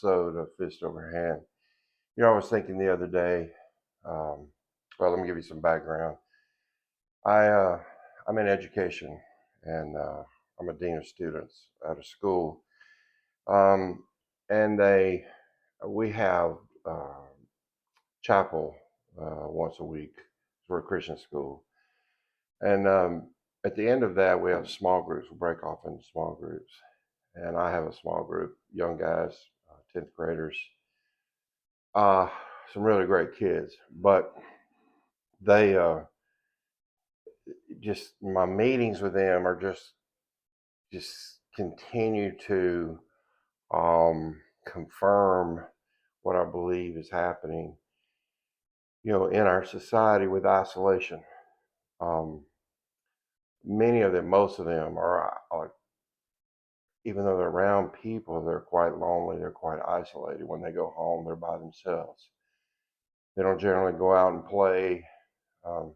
episode of Fist Over Hand. I was thinking the other day. Well, let me give you some background. I'm in education, and I'm a dean of students at a school. Um, and we have chapel once a week. We're a Christian school, and at the end of that, we have small groups. We break off into small groups, and I have a small group, young guys, 10th graders. Uh, some really great kids, but they just my meetings with them are just continue to confirm what I believe is happening, in our society with isolation. Um, Many of them, most of them are, even though they're around people, they're quite lonely. They're quite isolated. When they go home, they're by themselves. They don't generally go out and play. Um,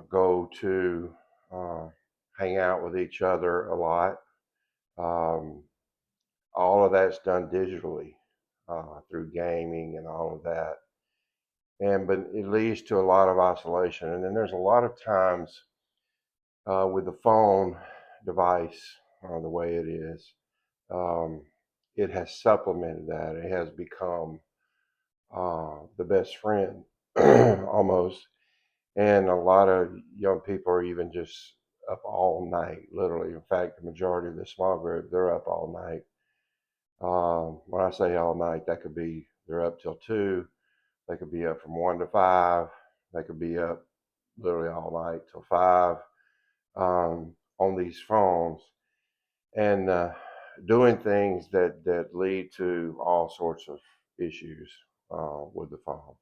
go to uh, hang out with each other a lot. Um, all of that's done digitally through gaming and all of that. But it leads to a lot of isolation. And then there's a lot of times with the phone device, the way it is, um, it has supplemented that. It has become the best friend almost. And a lot of young people are even just up all night, literally. In fact, the majority of the small group, they're up all night. When I say all night, that could be they're up till 2. They could be up from 1 to 5. They could be up literally all night till 5 on these phones and doing things that lead to all sorts of issues with the phone.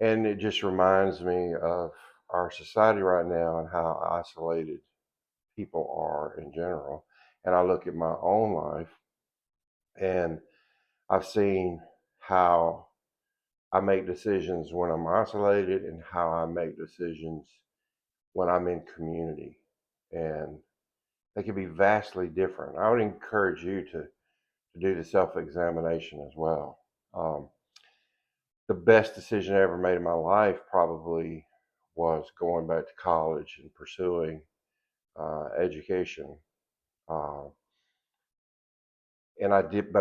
And it just reminds me of our society right now and how isolated people are in general. And I look at my own life and I've seen how I make decisions when I'm isolated and how I make decisions when I'm in community. And they can be vastly different. I would encourage you to do the self examination as well. The best decision I ever made in my life probably was going back to college and pursuing education. Uh, and I did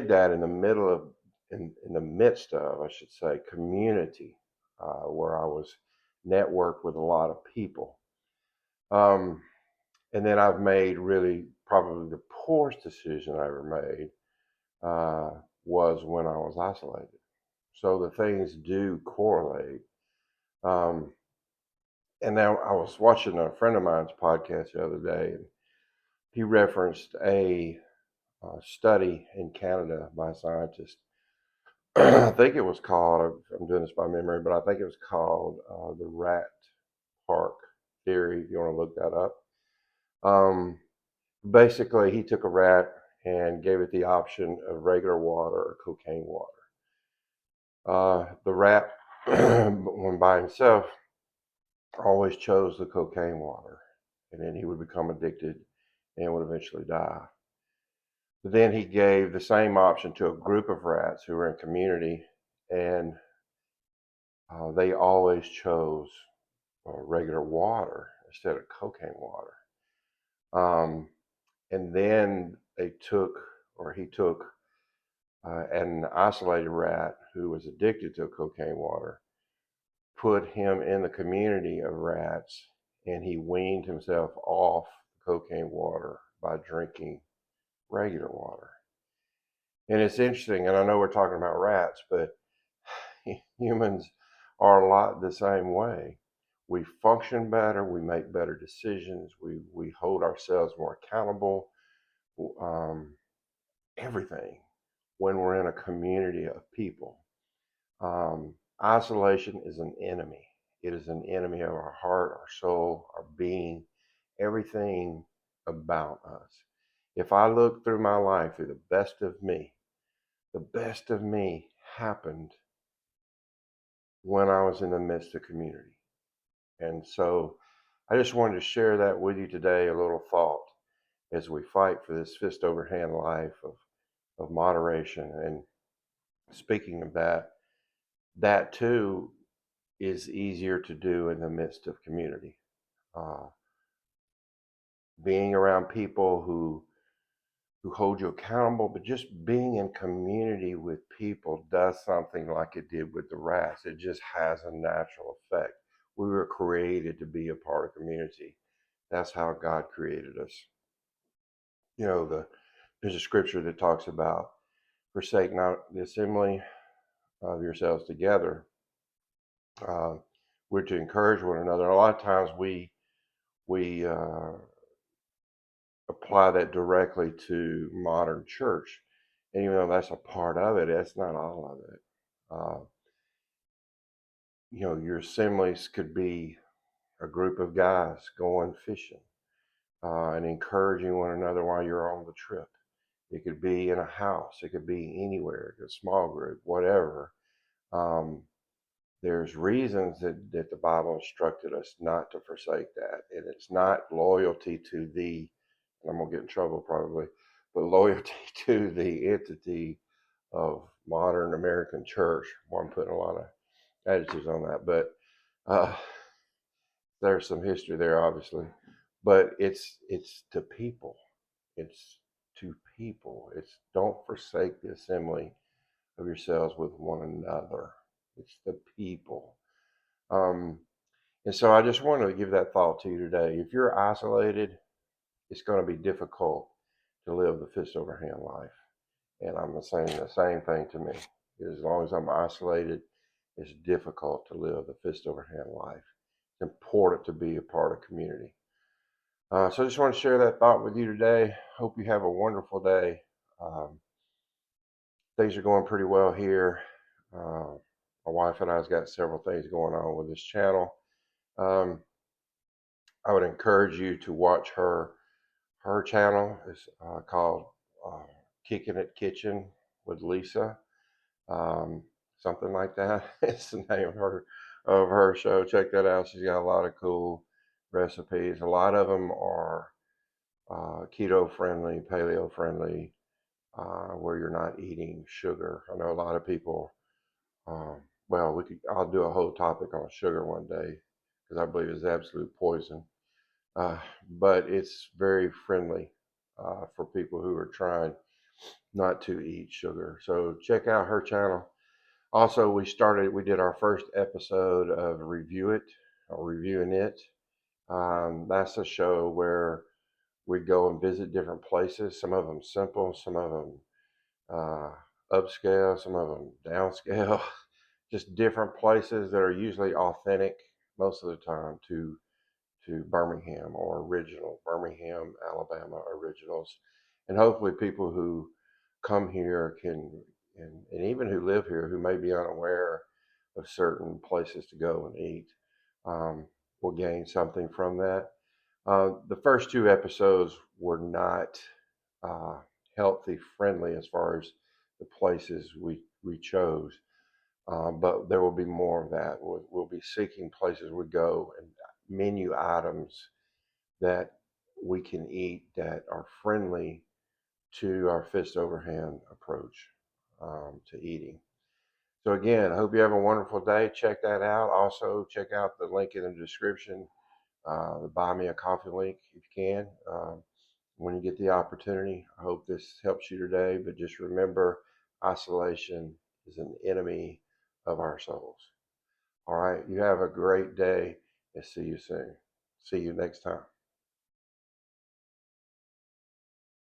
that in the middle of, in the midst of, I should say, community, where I was networked with a lot of people. Um, and then I've made really probably the poorest decision I ever made was when I was isolated. So the things do correlate. Um, and now I was watching a friend of mine's podcast the other day, and he referenced a study in Canada by a scientist. I think it was called, I'm doing this by memory, but I think it was called the rat park theory, if you want to look that up. Basically, he took a rat and gave it the option of regular water or cocaine water. The rat, when by himself, always chose the cocaine water, and then he would become addicted and would eventually die. But then he gave the same option to a group of rats who were in community, and they always chose regular water instead of cocaine water. Um, and then he took an isolated rat who was addicted to cocaine water, put him in the community of rats, and he weaned himself off cocaine water by drinking regular water. And it's interesting, and I know we're talking about rats, but humans are a lot the same way. We function better, we make better decisions, we hold ourselves more accountable, um, everything when we're in a community of people. Isolation is an enemy. It is an enemy of our heart, our soul, our being, everything about us. If I look through my life through the best of me happened when I was in the midst of community. And so I just wanted to share that with you today, a little thought as we fight for this fist over hand life of of moderation. And speaking of that, that too is easier to do in the midst of community. Uh, Being around people who hold you accountable, but just being in community with people does something like it did with the rats. It just has a natural effect. We were created to be a part of community. That's how God created us. There's a scripture that talks about forsake not the assembly of yourselves together. Uh, we're to encourage one another. A lot of times we apply that directly to modern church, and even though that's a part of it, that's not all of it. Uh, your assemblies could be a group of guys going fishing and encouraging one another while you're on the trip. It could be in a house. It could be anywhere, a small group, whatever. Um, there's reasons that the Bible instructed us not to forsake that. And it's not loyalty to and I'm going to get in trouble probably, but loyalty to the entity of modern American church. Well, I'm putting a lot of adjectives on that, but uh, there's some history there, obviously. But it's to people. It's to people. It's don't forsake the assembly of yourselves with one another. It's the people. Um, and so I just wanted to give that thought to you today. If you're isolated, it's going to be difficult to live the fist over hand life. And I'm saying the same thing to me. As long as I'm isolated, it's difficult to live the fist over hand life. It's important to be a part of community. So I just want to share that thought with you today. Hope you have a wonderful day. Um, Things are going pretty well here. My wife and I's got several things going on with this channel. Um, I would encourage you to watch her channel. It's called uh, Kicking It Kitchen with Lisa, um, something like that. It's the name of her show. Check that out. She's got a lot of cool recipes. A lot of them are keto friendly, paleo friendly, where you're not eating sugar. I know a lot of people. Well, I'll do a whole topic on sugar one day because I believe it's absolute poison. But it's very friendly for people who are trying not to eat sugar. So check out her channel. Also, we did our first episode of Review It, or Reviewing It. That's a show where we go and visit different places. Some of them simple, some of them uh, upscale, some of them downscale. Just different places that are usually authentic most of the time to Birmingham or original Birmingham, Alabama originals, and hopefully people who come here and even who live here who may be unaware of certain places to go and eat will gain something from that. The first two episodes were not uh, healthy friendly as far as the places we chose. But there will be more of that. We'll be seeking places we go and menu items that we can eat that are friendly to our fist overhand approach to eating. So again, I hope you have a wonderful day. Check that out. Also, check out the link in the description, the Buy Me a Coffee link if you can. When you get the opportunity, I hope this helps you today. But just remember, isolation is an enemy of our souls. All right. You have a great day and see you soon. See you next time.